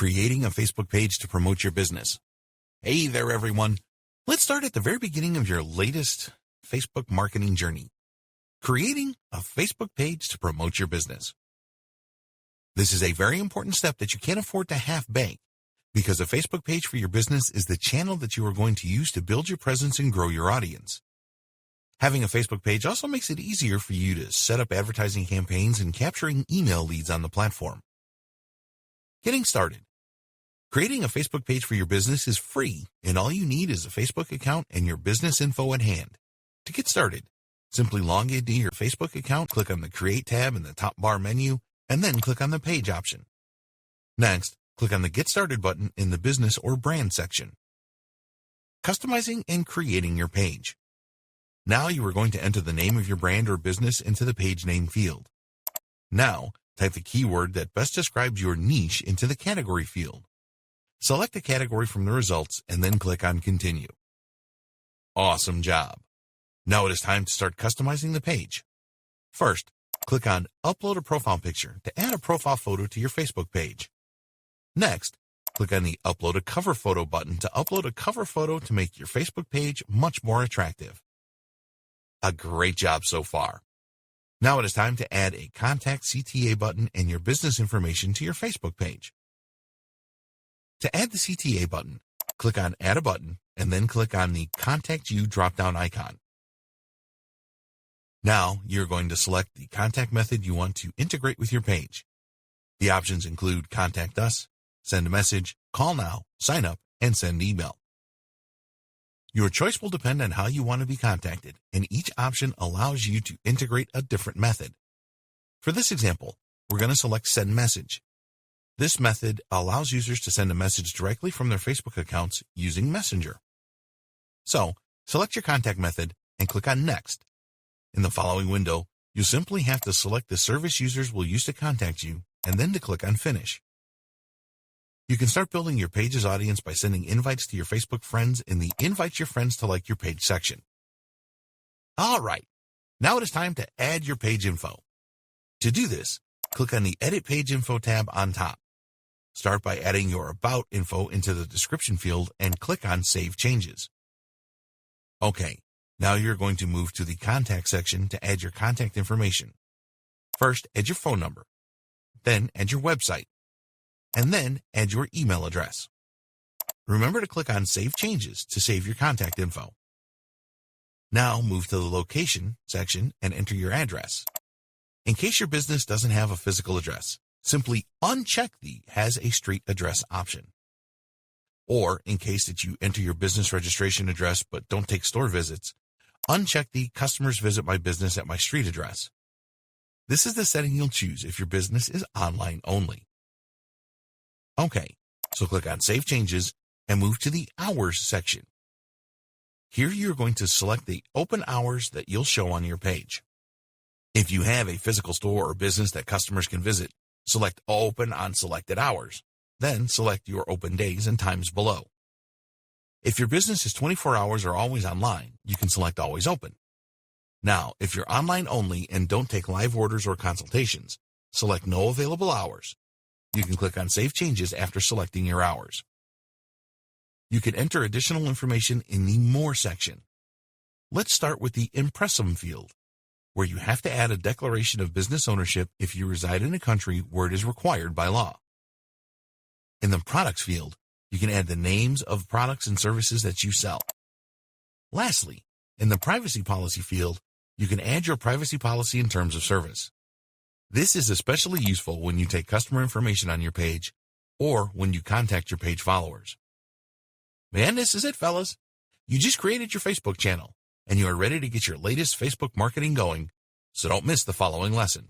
Creating a Facebook page to promote your business. Hey there, everyone. Let's start at the very beginning of your latest Facebook marketing journey. Creating a Facebook page to promote your business. This is a very important step that you can't afford to half-bank, because a Facebook page for your business is the channel that you are going to use to build your presence and grow your audience. Having a Facebook page also makes it easier for you to set up advertising campaigns and capturing email leads on the platform. Getting started. Creating a Facebook page for your business is free, and all you need is a Facebook account and your business info at hand. To get started, simply log into your Facebook account, click on the Create tab in the top bar menu, and then click on the Page option. Next, click on the Get Started button in the Business or Brand section. Customizing and creating your page. Now you are going to enter the name of your brand or business into the page name field. Now, type the keyword that best describes your niche into the category field. Select a category from the results and then click on Continue. Awesome job. Now it is time to start customizing the page. First, click on Upload a Profile Picture to add a profile photo to your Facebook page. Next, click on the Upload a Cover Photo button to upload a cover photo to make your Facebook page much more attractive. A great job so far. Now it is time to add a Contact CTA button and your business information to your Facebook page. To add the CTA button, click on Add a Button and then click on the Contact You drop-down icon. Now you're going to select the contact method you want to integrate with your page. The options include Contact Us, Send a Message, Call Now, Sign Up, and Send Email. Your choice will depend on how you want to be contacted, and each option allows you to integrate a different method. For this example, we're going to select Send Message. This method allows users to send a message directly from their Facebook accounts using Messenger. So, select your contact method and click on Next. In the following window, you'll simply have to select the service users will use to contact you and then to click on Finish. You can start building your page's audience by sending invites to your Facebook friends in the Invite Your Friends to Like Your Page section. All right, now it is time to add your page info. To do this, click on the Edit Page Info tab on top. Start by adding your About info into the description field and click on Save Changes. Okay, now you're going to move to the Contact section to add your contact information. First, add your phone number, then add your website, and then add your email address. Remember to click on Save Changes to save your contact info. Now move to the Location section and enter your address. In case your business doesn't have a physical address, simply uncheck the Has a Street Address option. Or, in case that you enter your business registration address but don't take store visits, uncheck the Customers Visit My Business at My Street address. This is the setting you'll choose if your business is online only. Okay, so click on Save Changes and move to the Hours section. Here you're going to select the open hours that you'll show on your page. If you have a physical store or business that customers can visit, select Open on selected hours. Then select your open days and times below. If your business is 24 hours or always online, you can select Always Open. Now, if you're online only and don't take live orders or consultations, select No Available Hours. You can click on Save Changes after selecting your hours. You can enter additional information in the More section. Let's start with the Impressum field, where you have to add a declaration of business ownership if you reside in a country where it is required by law. In the Products field, you can add the names of products and services that you sell. Lastly, in the Privacy Policy field, you can add your privacy policy and terms of service. This is especially useful when you take customer information on your page or when you contact your page followers. And this is it, fellas. You just created your Facebook channel, and you are ready to get your latest Facebook marketing going, so don't miss the following lesson.